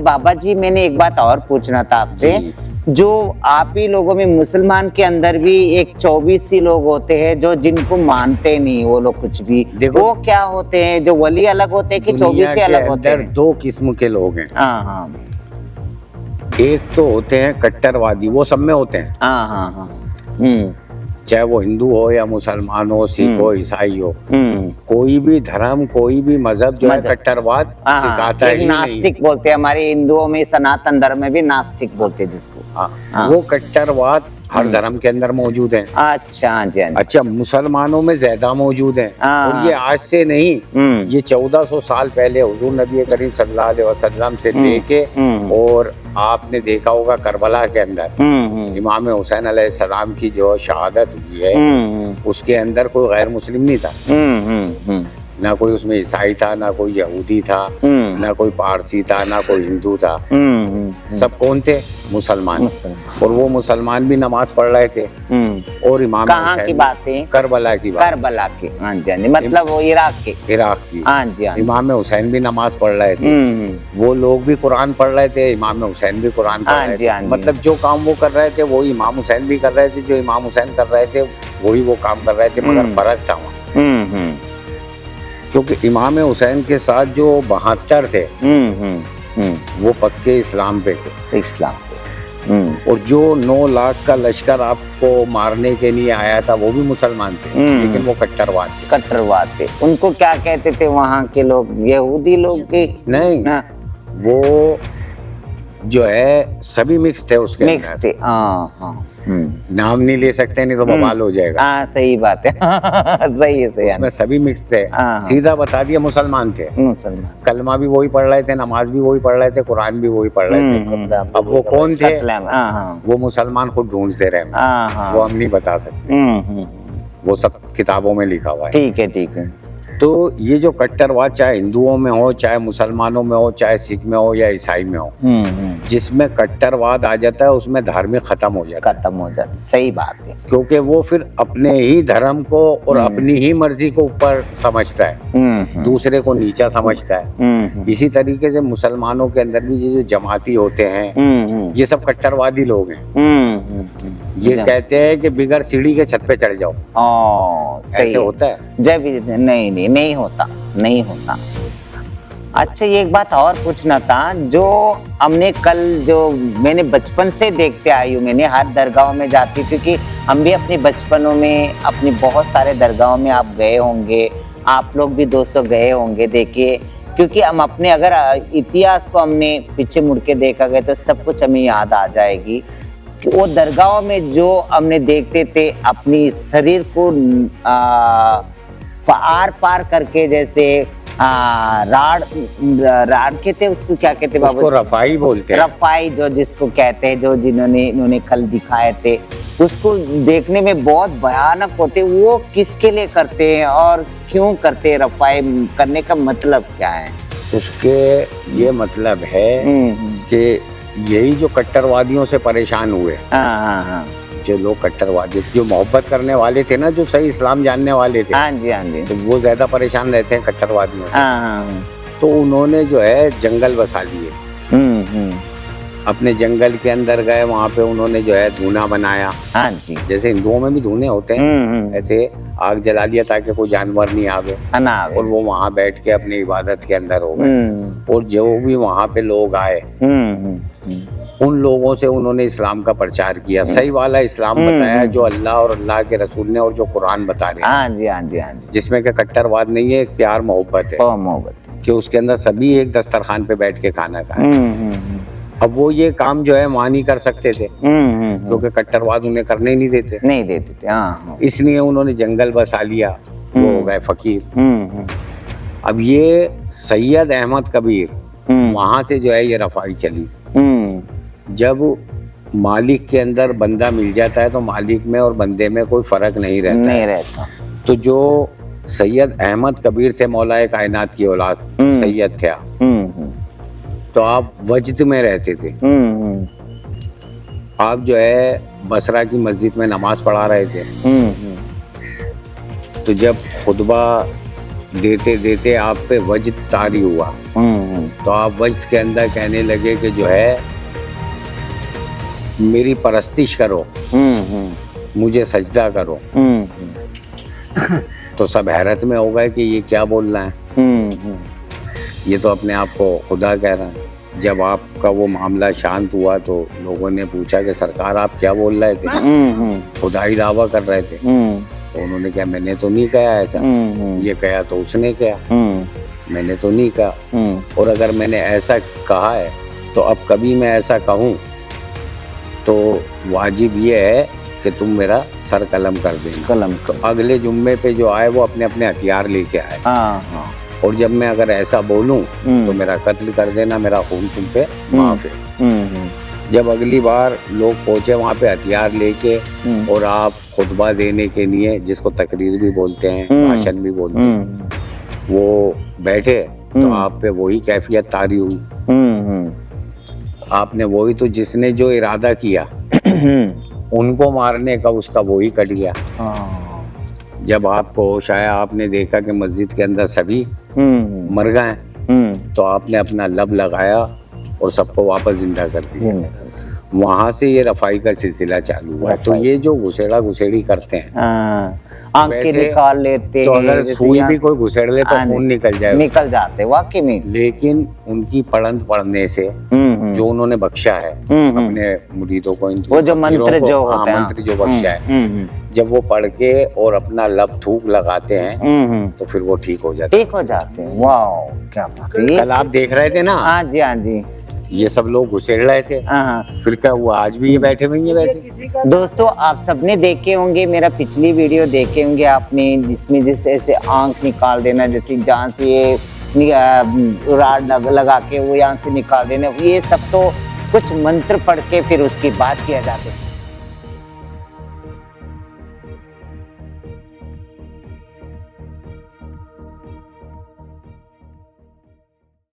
बाबा जी मैंने एक बात और पूछना था आपसे, जो आप ही लोगों में मुसलमान के अंदर भी एक 24 ही लोग होते हैं जो जिनको मानते नहीं वो लोग कुछ भी, वो क्या होते हैं? जो वली अलग होते हैं कि 24 ही अलग होते हैं? दो किस्म के लोग हैं। हाँ हाँ एक तो होते हैं कट्टरवादी, वो सब में होते हैं। हाँ हाँ हाँ। चाहे वो हिंदू हो या मुसलमान हो, सिख हो, ईसाई हो, कोई भी धर्म कोई भी मजहब जो है कट्टरवाद सिखाता ही नहीं। नास्तिक बोलते हैं हमारे हिंदुओं में, सनातन धर्म में भी नास्तिक बोलते हैं जिसको। वो कट्टरवाद हर धर्म के अंदर मौजूद है। अच्छा जी। अच्छा, मुसलमानों में ज्यादा मौजूद है। और ये आज से नहीं, ये 1400 साल पहले हुजूर नबी करीम सल्लल्लाहु अलैहि वसल्लम से लेके, और आपने देखा होगा करबला के अंदर इमाम हुसैन अलैहिस्सलाम की जो शहादत हुई है, उसके अंदर कोई गैर मुस्लिम नहीं था। ना कोई उसमें ईसाई था, ना कोई यहूदी था, ना कोई पारसी था, ना कोई हिंदू था। सब कौन थे? मुसलमान। और वो मुसलमान भी नमाज पढ़ रहे थे। और इमाम कहाँ की बात है? करबला की बात। करबला की, हाँ जी, मतलब वो इराक की। हाँ जी। इमाम हुसैन भी नमाज पढ़ रहे थे। वो लोग भी कुरान पढ़ रहे थे, इमाम हुसैन भी कुरान पढ़ रहे थे। मतलब जो काम वो कर रहे थे वो इमाम हुसैन भी कर रहे थे, जो इमाम हुसैन कर रहे थे वही वो काम कर रहे थे, मगर फर्क था वहाँ। क्योंकि इमाम हुसैन के साथ जो 72 थे वो पक्के इस्लाम पे थे। इस्लाम पे। और जो 9 लाख का लश्कर आपको मारने के लिए आया था वो भी मुसलमान थे, लेकिन वो कट्टरवाद थे। उनको क्या कहते थे वहाँ के लोग? यहूदी लोग के नहीं ना, वो जो है सभी मिक्स थे उसके मिक्स थे। नाम नहीं ले सकते, नहीं तो बवाल हो जाएगा। हाँ सही बात है। सही है, सही है। उसमें सभी मिक्स थे। सीधा बता दिया मुसलमान थे। मुसलमान कलमा भी वही पढ़ रहे थे, नमाज भी वही पढ़ रहे थे, कुरान भी वही पढ़ रहे थे। अब वो कौन थे? वो मुसलमान खुद ढूंढते रहे, वो हम नहीं बता सकते। वो सब किताबों में लिखा हुआ है। ठीक है, ठीक है। तो ये जो कट्टरवाद चाहे हिंदुओं में हो, चाहे मुसलमानों में हो, चाहे सिख में हो या ईसाई में हो, जिसमें कट्टरवाद आ जाता है उसमें धार्मिक खत्म हो जाता है। सही बात है। क्योंकि वो फिर अपने ही धर्म को और अपनी ही मर्जी को ऊपर समझता है, दूसरे को नीचा समझता है। इसी तरीके से मुसलमानों के अंदर भी ये जो जमाती होते हैं, ये सब कट्टरवादी लोग हैं। ये कहते हैं कि बिगर सीढ़ी के छत पे चढ़ जाओ। सही ऐसे होता है? जब नहीं होता। अच्छा, ये एक बात और पूछना था, जो हमने कल जो मैंने बचपन से देखते आई हूँ, मैंने हर दरगाहों में जाती, क्योंकि हम भी अपने बचपनों में अपने बहुत सारे दरगाहों में आप गए होंगे, आप लोग भी दोस्तों गए होंगे, देखिए, क्योंकि हम अपने अगर इतिहास को हमने पीछे मुड़ के देखा गया तो सब कुछ हमें याद आ जाएगी कि वो दरगाहों में जो हमने देखते थे अपनी शरीर को आर पार करके, जैसे राड कहते हैं उसको, क्या कहते हैं बाबू? उसको रफाई बोलते हैं। रफाई जो जिसको कहते हैं, जो इन्होंने कल दिखाए थे, उसको देखने में बहुत भयानक होते। वो किसके लिए करते हैं और क्यों करते हैं? रफाई करने का मतलब क्या है? उसके ये मतलब है कि यही जो कट्टरवादियों से परेशान हुए, जो लोग कट्टरवादी, जो मोहब्बत करने वाले थे ना, जो सही इस्लाम जानने वाले थे, हाँ जी, तो वो ज्यादा परेशान रहते हैं कट्टरवादियों से। तो उन्होंने जो है जंगल बसा लिए। अपने जंगल के अंदर गए, वहाँ पे उन्होंने जो है धूना बनाया। हाँ जी, जैसे हिंदुओं में भी धूने होते हैं, ऐसे आग जला लिया ताकि कोई जानवर नहीं आवे, और वो वहाँ बैठ के अपनी इबादत के अंदर हो गए। और जो भी वहाँ पे लोग आए, उन लोगों से उन्होंने इस्लाम का प्रचार किया, सही वाला इस्लाम बताया, जो अल्लाह और अल्लाह के रसूल ने और जो कुरान बता रहे हैं। हाँ जी, जिसमें का कट्टरवाद नहीं है, एक प्यार मोहब्बत है, कि उसके अंदर सभी एक दस्तरखान पे बैठ के खाना खाए। अब वो ये काम जो है वहाँ नहीं कर सकते थे, क्योंकि कट्टरवाद उन्हें करने नहीं देते थे। इसलिए उन्होंने जंगल बसा लिया, वो हो गए फकीर। अब ये सैयद अहमद कबीर, वहां से जो है ये रफाई चली। जब मालिक के अंदर बंदा मिल जाता है तो मालिक में और बंदे में कोई फर्क नहीं रहता। तो जो सैयद अहमद कबीर थे, मौलाए कायनात की औलाद सैयद थे, तो आप वजद में रहते थे। आप जो है बसरा की मस्जिद में नमाज पढ़ा रहे थे। तो जब खुतबा देते देते आप पे वज्द तारी हुआ, तो आप वज्द के अंदर कहने लगे कि जो है मेरी परस्तिश करो, मुझे सजदा करो। तो सब हैरत में हो गए कि ये क्या बोल रहा है, ये तो अपने आप को खुदा कह रहा है। जब आपका वो मामला शांत हुआ तो लोगों ने पूछा कि सरकार आप क्या बोल रहे थे, खुदाई दावा कर रहे थे। तो उन्होंने कहा मैंने तो नहीं कहा ऐसा, ये कहा तो उसने कहा, मैंने तो नहीं कहा। और अगर मैंने ऐसा कहा है तो अब कभी मैं ऐसा कहूँ तो वाजिब ये है कि तुम मेरा सर कलम कर देना। कलम तो अगले जुम्मे पे जो आए वो अपने अपने हथियार लेके आए। और जब मैं अगर ऐसा बोलूं तो मेरा कत्ल कर देना, मेरा खून तुम पे माफ है। जब अगली बार लोग पहुंचे वहाँ पे हथियार लेके और आप खुतबा देने के लिए, जिसको तकरीर भी बोलते हैं, भाषण भी बोलते हैं, वो बैठे तो आप पे वही कैफियत तारी हुई। आपने वही तो जिसने जो इरादा किया उनको मारने का, उसका वही कट गया। जब आपको होश आया, आपने देखा कि मस्जिद के अंदर सभी मर गए, तो आपने अपना लब लगाया और सबको वापस जिंदा कर दिया। वहां से ये रफाई का सिलसिला चालू हुआ। तो ये जो घुसेड़ा घुसेड़ी करते हैं, आंखें निकाल लेते तो अगर सुई भी कोई घुसेड़ ले तो खून निकल जाते वाकई में। लेकिन उनकी पढ़ंत पढ़ने से जो उन्होंने बख्शा है अपने मुरीदों को, वो जो मंत्र जो होता है, मंत्र जो बख्शा है, जब वो पढ़ के और अपना लब थूक लगाते हैं तो फिर वो ठीक हो जाते हैं। वाह क्या बात है। कल आप देख रहे थे ना? हाँ जी, ये सब लोग घुसेड़ रहे थे, फिर क्या हुआ, आज भी ये बैठे हुए हैं वैसे। दोस्तों आप सबने देखे होंगे, मेरा पिछली वीडियो देखे होंगे आपने, जिसमें जिस ऐसे आंख निकाल देना, जैसे जहाँ से ये राड लगा के वो यहाँ से निकाल देना, ये सब तो कुछ मंत्र पढ़ के फिर उसकी बात किया जाता है।